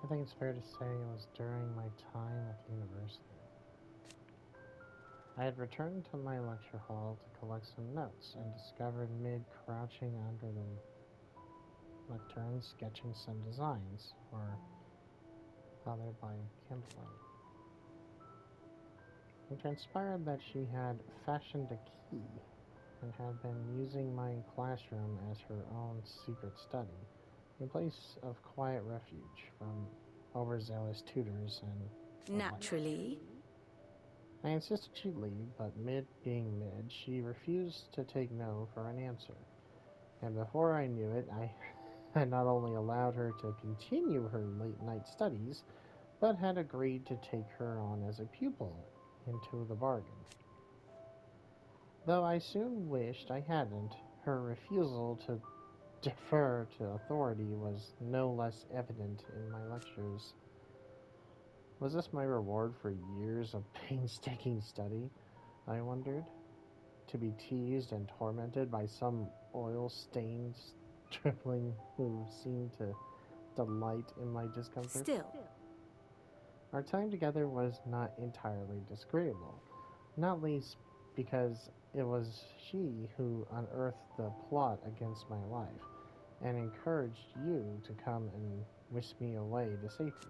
I think it's fair to say it was during my time at the university. I had returned to my lecture hall to collect some notes and discovered Mid crouching under the lectern sketching some designs for other by candlelight. It transpired that she had fashioned a key and had been using my classroom as her own secret study, a place of quiet refuge from overzealous tutors and the like. Naturally. I insisted she leave, but Mid being Mid, she refused to take no for an answer. And before I knew it, I had not only allowed her to continue her late night studies, but had agreed to take her on as a pupil into the bargain. Though I soon wished I hadn't, her refusal to defer to authority was no less evident in my lectures. Was this my reward for years of painstaking study? I wondered. To be teased and tormented by some oil stained stripling who seemed to delight in my discomfort? Still. Our time together was not entirely disagreeable, not least because it was she who unearthed the plot against my life and encouraged you to come and whisk me away to safety.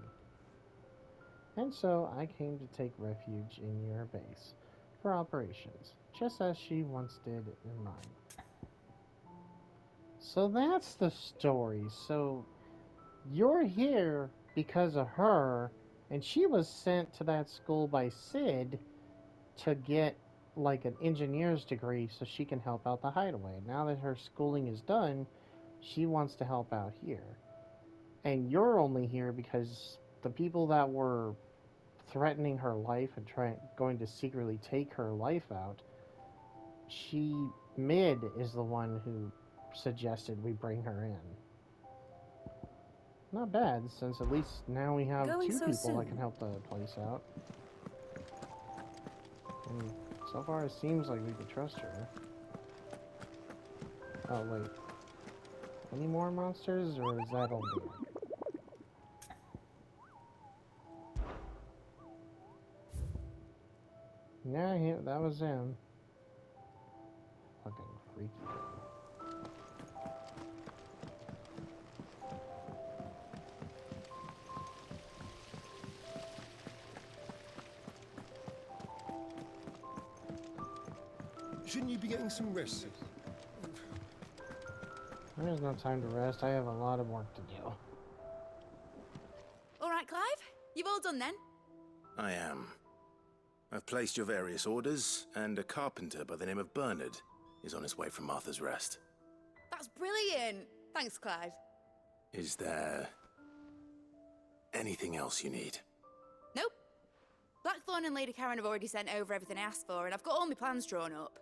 And so I came to take refuge in your base for operations, just as she once did in mine. So that's the story. So you're here because of her, and she was sent to that school by Sid to get like an engineer's degree so she can help out the hideaway. Now that her schooling is done, she wants to help out here. And you're only here because the people that were threatening her life and going to secretly take her life out, she Mid is the one who suggested we bring her in. Not bad, since at least now we have Going two so people that can soon? help the place out. And so far, it seems like we could trust her. Oh, wait. Any more monsters, or is that only one? Yeah, that was him. Fucking freaky. Shouldn't you be getting some rest, Sid? There's no time to rest. I have a lot of work to do. All right, Clive? You've all done then? I am. I've placed your various orders, and a carpenter by the name of Bernard is on his way from Martha's Rest. That's brilliant. Thanks, Clive. Is there anything else you need? Nope. Blackthorn and Lady Karen have already sent over everything I asked for, and I've got all my plans drawn up.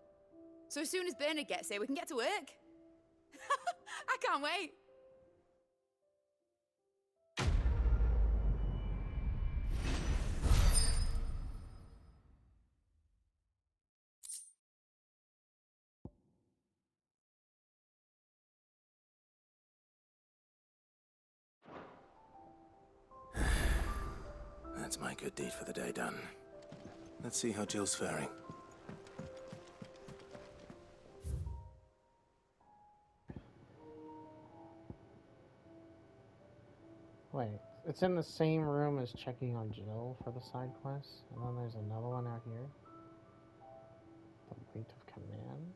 So as soon as Bernard gets here, we can get to work. I can't wait. That's my good deed for the day done. Let's see how Jill's faring. Wait, it's in the same room as checking on Jill for the side quest, and then there's another one out here. The weight of command?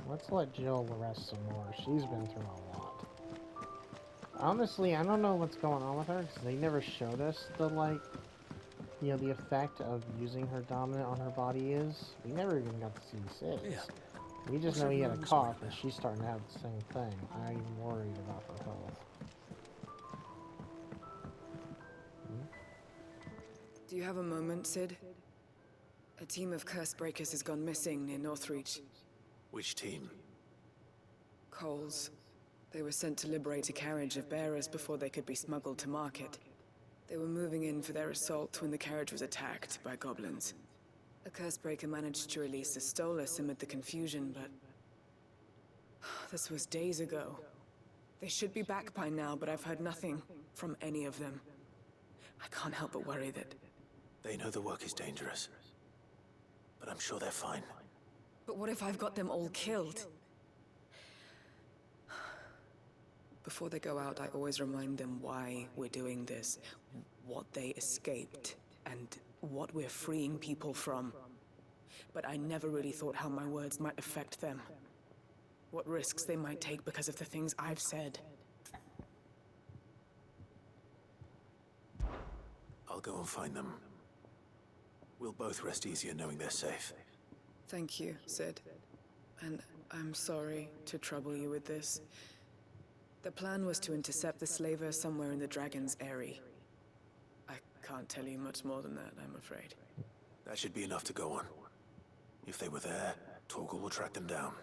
Let's let Jill rest some more. She's been through a lot. Honestly, I don't know what's going on with her, because they never showed us the, like, the effect of using her dominant on her body is. We never even got to see Sid. Yeah. We just What's know he had a everyone cough, whispering and she's starting to have the same thing. I'm worried about her health. Do you have a moment, Sid? A team of curse breakers has gone missing near Northreach. Which team? Coles. They were sent to liberate a carriage of bearers before they could be smuggled to market. They were moving in for their assault when the carriage was attacked by goblins. A curse breaker managed to release a stolus amid the confusion, but This was days ago. They should be back by now, but I've heard nothing from any of them. I can't help but worry that... They know the work is dangerous. But I'm sure they're fine. But what if I've got them all killed? Before they go out, I always remind them why we're doing this, what they escaped, and what we're freeing people from. But I never really thought how my words might affect them. What risks they might take because of the things I've said. I'll go and find them. We'll both rest easier knowing they're safe. Thank you, Sid. And I'm sorry to trouble you with this. The plan was to intercept the slaver somewhere in the Dragon's Eyrie. I can't tell you much more than that, I'm afraid. That should be enough to go on. If they were there, Torgal will track them down.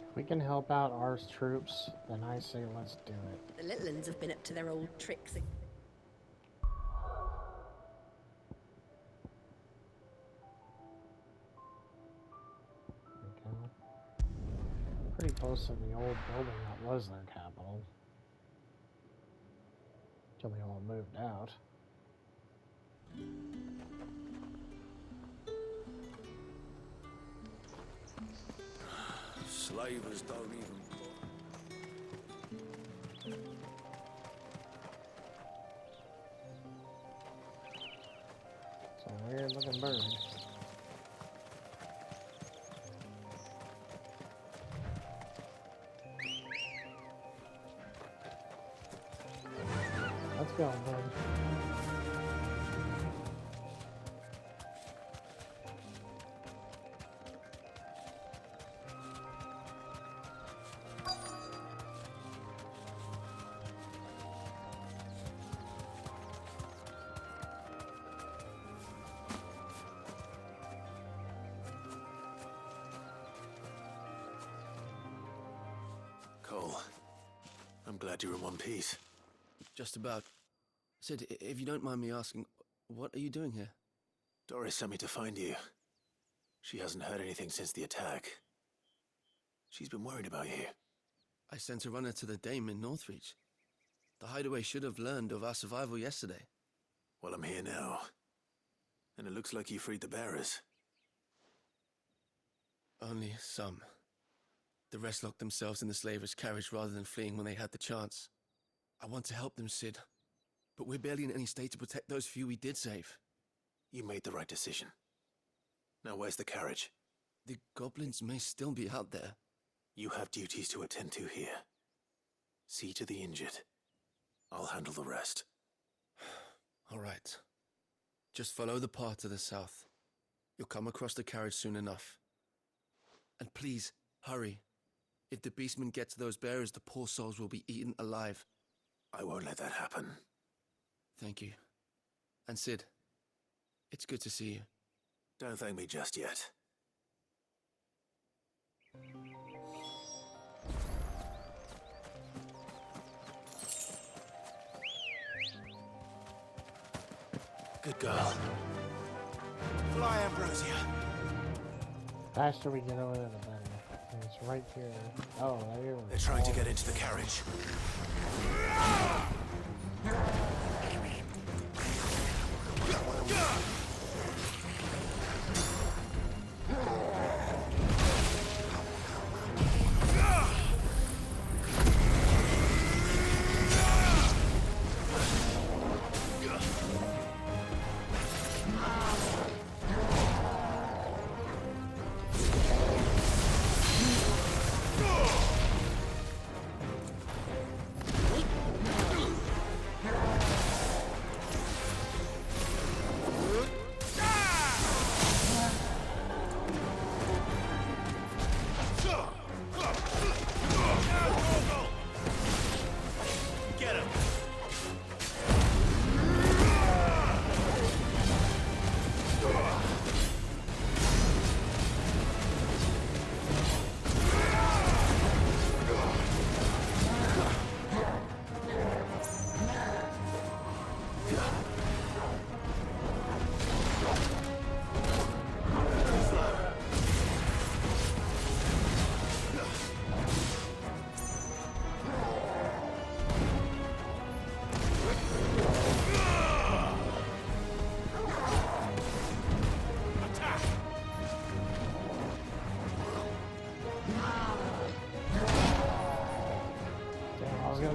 If we can help out our troops, then I say let's do it. The little uns have been up to their old tricks. Okay. Pretty close to the old building that was their capital. Till they all moved out. Slavers don't even... It's a weird looking bird. Let's go, bud. Cole, I'm glad you're in one piece. Just about. Sid, if you don't mind me asking, what are you doing here? Doris sent me to find you. She hasn't heard anything since the attack. She's been worried about you. I sent a runner to the Dame in Northreach. The hideaway should have learned of our survival yesterday. Well, I'm here now. And it looks like you freed the bearers. Only some. The rest locked themselves in the slaver's carriage rather than fleeing when they had the chance. I want to help them, Sid. But we're barely in any state to protect those few we did save. You made the right decision. Now where's the carriage? The goblins may still be out there. You have duties to attend to here. See to the injured. I'll handle the rest. All right. Just follow the path to the south. You'll come across the carriage soon enough. And please, hurry. If the beastmen get to those bearers, the poor souls will be eaten alive. I won't let that happen. Thank you. And Sid, it's good to see you. Don't thank me just yet. Good girl. Fly, Ambrosia. Faster we get over there, the better. And it's right here. Oh, there. They're trying to get into the carriage.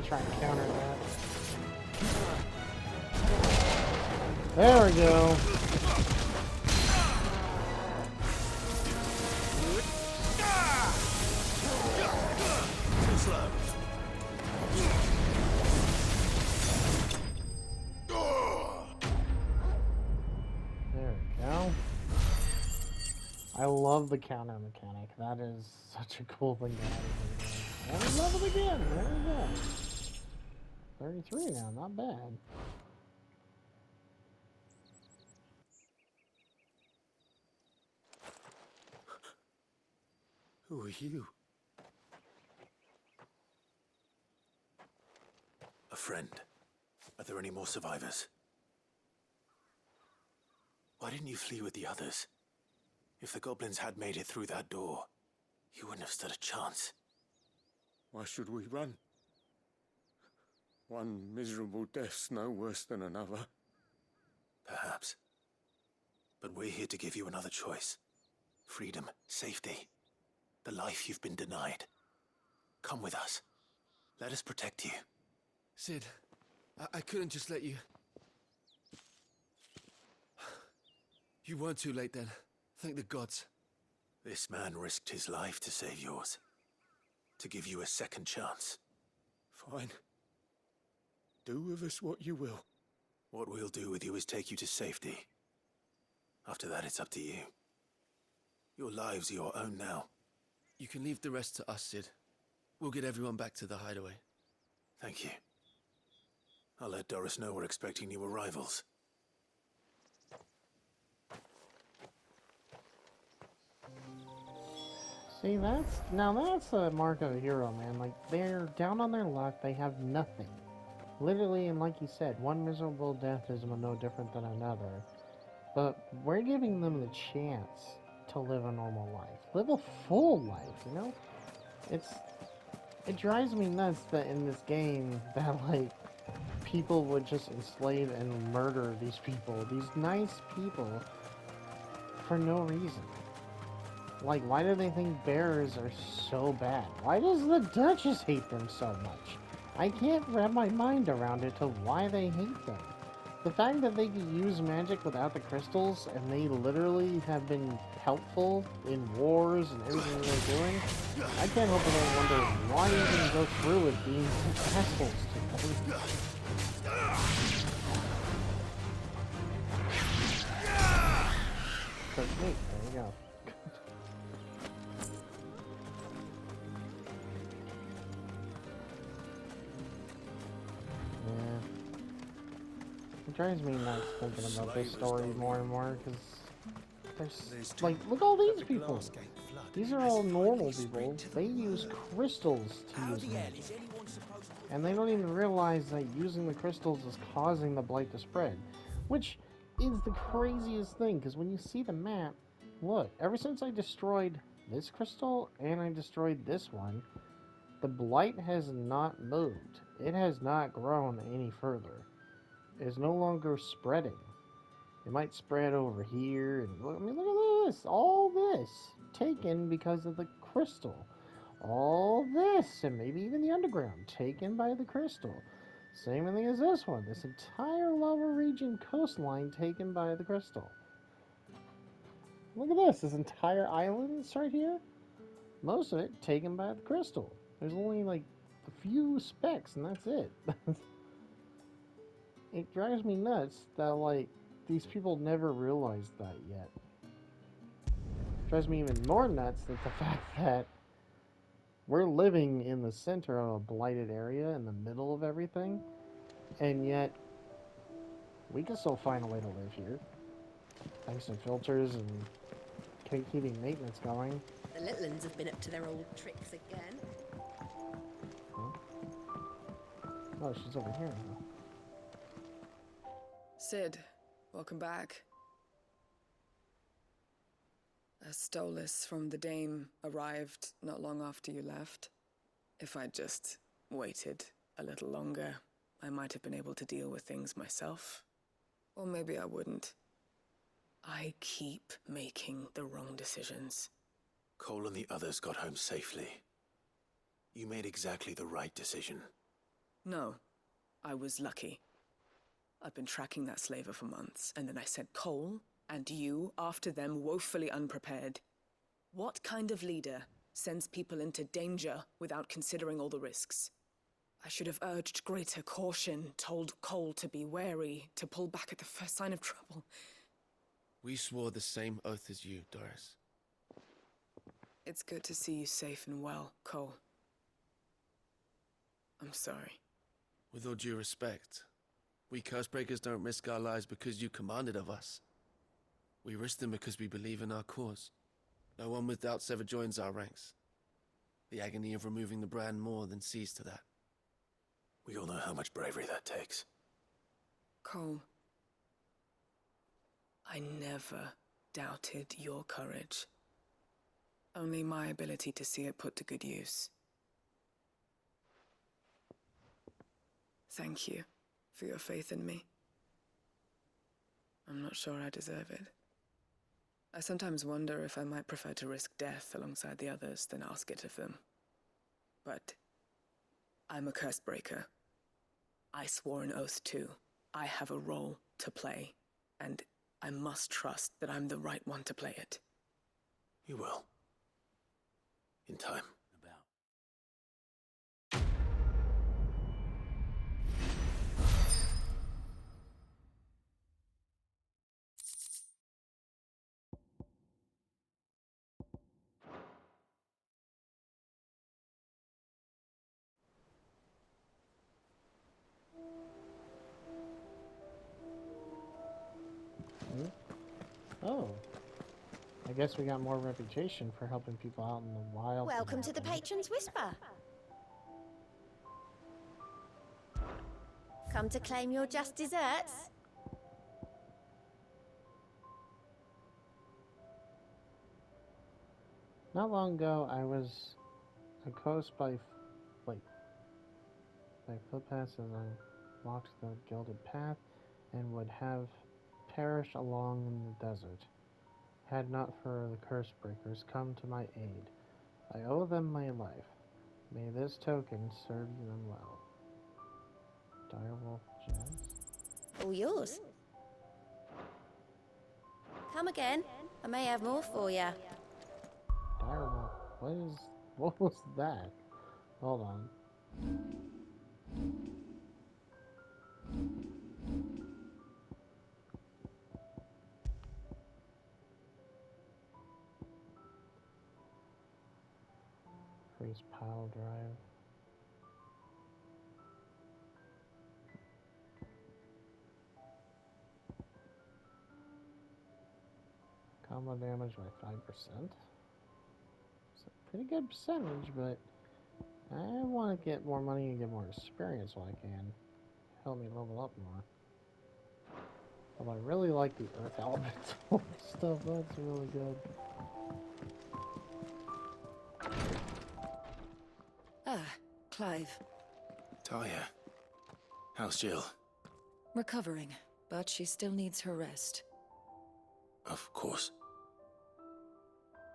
I'll try and counter that. There we go. There we go. I love the counter mechanic. That is such a cool thing to have. And we love it again. There we go. 33 now, not bad. Who are you? A friend. Are there any more survivors? Why didn't you flee with the others? If the goblins had made it through that door, you wouldn't have stood a chance. Why should we run? One miserable death's no worse than another. Perhaps. But we're here to give you another choice. Freedom, safety, the life you've been denied. Come with us. Let us protect you. Sid, I couldn't just let you... You weren't too late then. Thank the gods. This man risked his life to save yours. To give you a second chance. Fine. Do with us what you will. What we'll do with you is take you to safety. After that, it's up to you. Your lives are your own now. You can leave the rest to us, Sid. We'll get everyone back to the hideaway. Thank you. I'll let Doris know we're expecting new arrivals. See, that's a mark of a hero, man. Like, they're down on their luck, they have nothing. Literally, and like you said, one miserable death is no different than another. But we're giving them the chance to live a normal life. Live a full life, you know? It drives me nuts that in this game that, like, people would just enslave and murder these people, these nice people, for no reason. Like, why do they think bears are so bad? Why does the Duchess hate them so much? I can't wrap my mind around it to why they hate them. The fact that they can use magic without the crystals, and they literally have been helpful in wars and everything they're doing, I can't help but wonder why even go through with being assholes to them. Technique, there you go. It drives me nuts thinking about this story more and more, because there's, like, look at all these people. These are all normal people. They use crystals to use magic. And they don't even realize that using the crystals is causing the blight to spread. Which is the craziest thing, because when you see the map, look, ever since I destroyed this crystal and I destroyed this one, the blight has not moved. It has not grown any further. Is no longer spreading. It might spread over here, and I mean, look at this. All this taken because of the crystal. All this, and maybe even the underground, taken by the crystal. Same thing as this one. This entire lava region coastline taken by the crystal. Look at this. This entire island right here. Most of it taken by the crystal. There's only like a few specks, and that's it. It drives me nuts that, like, these people never realized that yet. It drives me even more nuts that the fact that we're living in the center of a blighted area in the middle of everything, and yet we can still find a way to live here. Thanks to filters and keeping maintenance going. The little ones have been up to their old tricks again. Huh? Oh, she's over here now. Sid, welcome back. A Stolas from the Dame arrived not long after you left. If I'd just waited a little longer, I might have been able to deal with things myself. Or maybe I wouldn't. I keep making the wrong decisions. Cole and the others got home safely. You made exactly the right decision. No, I was lucky. I've been tracking that slaver for months, and then I sent Cole and you after them, woefully unprepared. What kind of leader sends people into danger without considering all the risks? I should have urged greater caution, told Cole to be wary, to pull back at the first sign of trouble. We swore the same oath as you, Doris. It's good to see you safe and well, Cole. I'm sorry. With all due respect, we Cursebreakers don't risk our lives because you commanded of us. We risk them because we believe in our cause. No one with doubts ever joins our ranks. The agony of removing the brand more than sees to that. We all know how much bravery that takes. Cole, I never doubted your courage. Only my ability to see it put to good use. Thank you for your faith in me. I'm not sure I deserve it. I sometimes wonder if I might prefer to risk death alongside the others than ask it of them. But I'm a Cursebreaker. I swore an oath too. I have a role to play, and I must trust that I'm the right one to play it. You will. In time. Oh. I guess we got more reputation for helping people out in the wild. Welcome to the Patron's Whisper. Come to claim your just desserts? Not long ago, I was coast by footpaths as I walked the gilded path, and would have perished along in the desert, had not for the Cursebreakers come to my aid. I owe them my life. May this token serve them well. Direwolf Jazz? All yours. Come again. I may have more for you. Direwolf, what was that? Hold on. Freeze pile drive. Combo damage by 5%. It's a pretty good percentage, but I want to get more money and get more experience while I can. Help me level up more. Although I really like the earth elemental stuff, that's really good. Ah, Clive. Talia. How's Jill? Recovering, but she still needs her rest. Of course.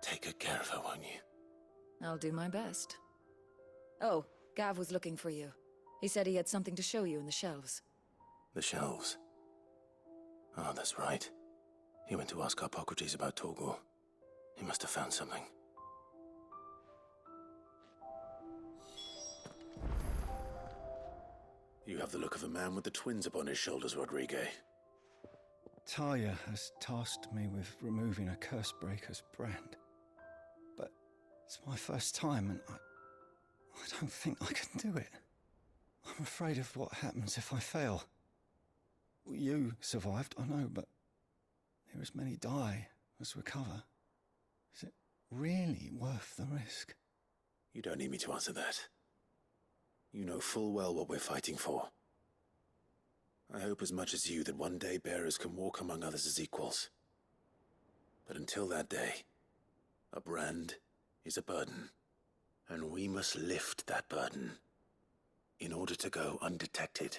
Take good care of her, won't you? I'll do my best. Oh, Gav was looking for you. He said he had something to show you in the shelves. The shelves. Oh, that's right. He went to ask Harpocrates about Torgor. He must have found something. You have the look of a man with the twins upon his shoulders, Rodrigue. Talia has tasked me with removing a Cursebreaker's brand. But it's my first time, and I don't think I can do it. I'm afraid of what happens if I fail. You survived, I know, but there as many die as recover. Is it really worth the risk? You don't need me to answer that. You know full well what we're fighting for. I hope as much as you that one day bearers can walk among others as equals. But until that day, a brand is a burden, and we must lift that burden in order to go undetected.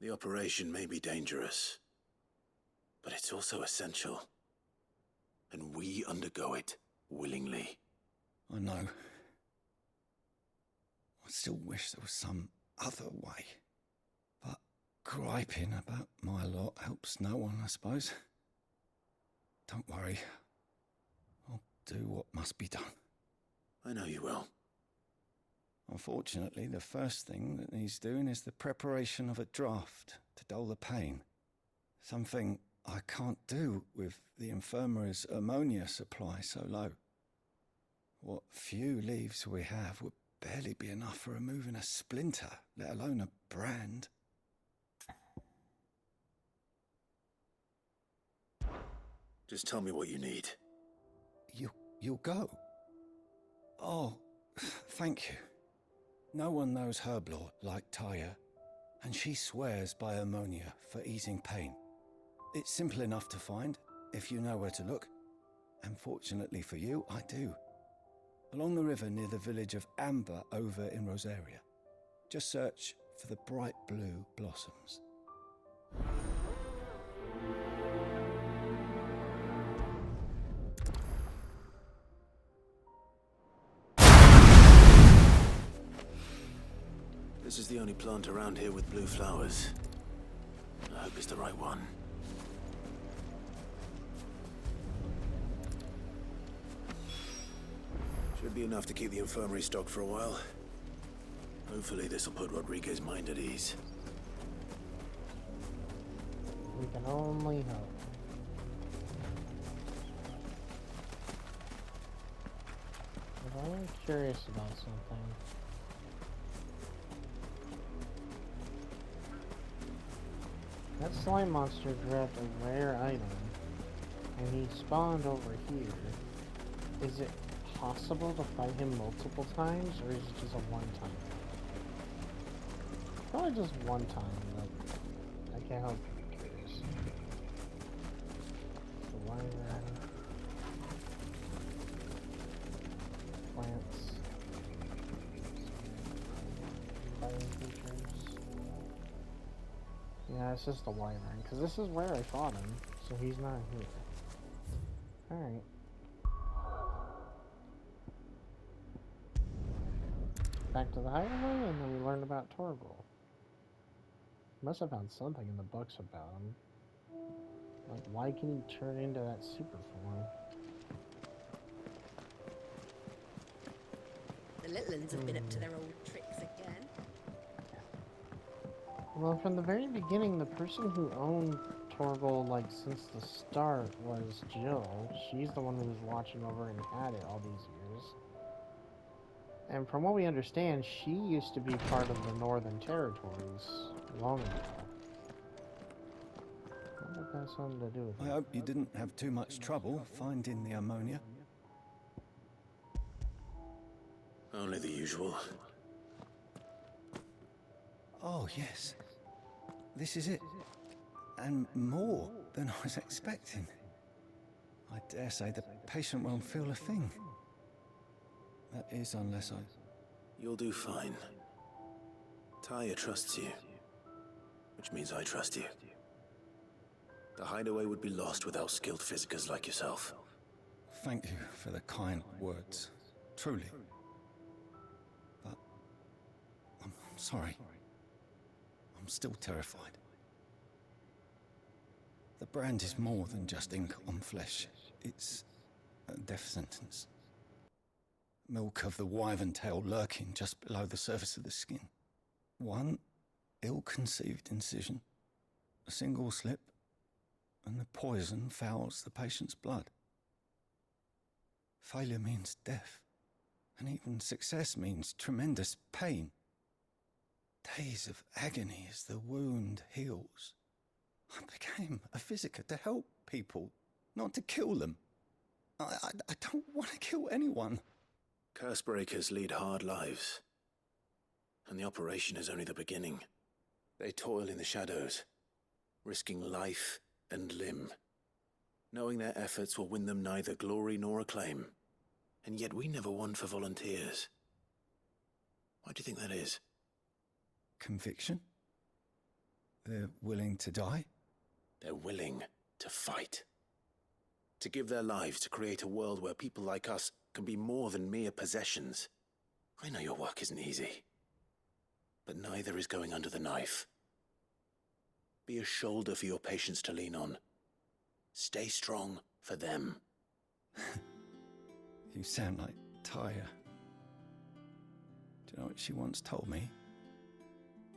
The operation may be dangerous, but it's also essential, and we undergo it willingly. I know. I still wish there was some other way. But griping about my lot helps no one, I suppose. Don't worry. I'll do what must be done. I know you will. Unfortunately, the first thing that needs doing is the preparation of a draft to dull the pain. Something I can't do with the infirmary's ammonia supply so low. What few leaves we have would barely be enough for removing a splinter, let alone a brand. Just tell me what you need. You'll go? Oh, thank you. No one knows herb lore like Taya, and she swears by ammonia for easing pain. It's simple enough to find, if you know where to look. And fortunately for you, I do. Along the river near the village of Amber over in Rosaria. Just search for the bright blue blossoms. This is the only plant around here with blue flowers. I hope it's the right one. Should be enough to keep the infirmary stocked for a while. Hopefully this will put Rodriguez's mind at ease. We can only hope. But I'm curious about something. That slime monster grabbed a rare item, and he spawned over here. Is it possible to fight him multiple times, or is it just a one-time? Probably just one time, but I can't help but be curious. The wyvern. Plants. Fighting creatures. Yeah, it's just the wyvern, because this is where I fought him, so he's not here. Alright. Back to the hideaway, and then we learned about Torgal. Must have found something in the books about him. Like, why can he turn into that super form? The little ones have been up to their old tricks again. Well, from the very beginning, the person who owned Torgal, like, since the start was Jill. She's the one who was watching over and had it all these years. And from what we understand, she used to be part of the Northern Territories long ago. I wonder if that has something to do with I it. hope you didn't have too much trouble finding the ammonia. Only the usual. Oh, yes. This is it. And more than I was expecting. I dare say the patient won't feel a thing. That is, unless I... You'll do fine. Taya trusts you. Which means I trust you. The hideaway would be lost without skilled physicers like yourself. Thank you for the kind words. Truly. But... I'm sorry. I'm still terrified. The brand is more than just ink on flesh. It's a death sentence. Milk of the wyvern tail lurking just below the surface of the skin. One ill-conceived incision, a single slip, and the poison fouls the patient's blood. Failure means death, and even success means tremendous pain. Days of agony as the wound heals. I became a physiker to help people, not to kill them. I don't want to kill anyone. Cursebreakers lead hard lives. And the operation is only the beginning. They toil in the shadows, risking life and limb, knowing their efforts will win them neither glory nor acclaim. And yet we never won for volunteers. Why do you think that is? Conviction? They're willing to die? They're willing to fight. To give their lives to create a world where people like us can be more than mere possessions. I know your work isn't easy. but neither is going under the knife. Be a shoulder for your patients to lean on. Stay strong for them. You sound like Taya. Do you know what she once told me?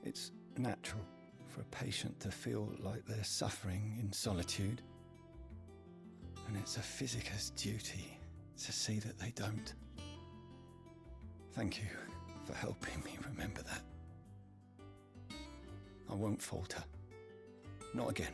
It's natural for a patient to feel like they're suffering in solitude. And it's a physicist's duty to see that they don't. Thank you for helping me remember that. I won't falter. Not again.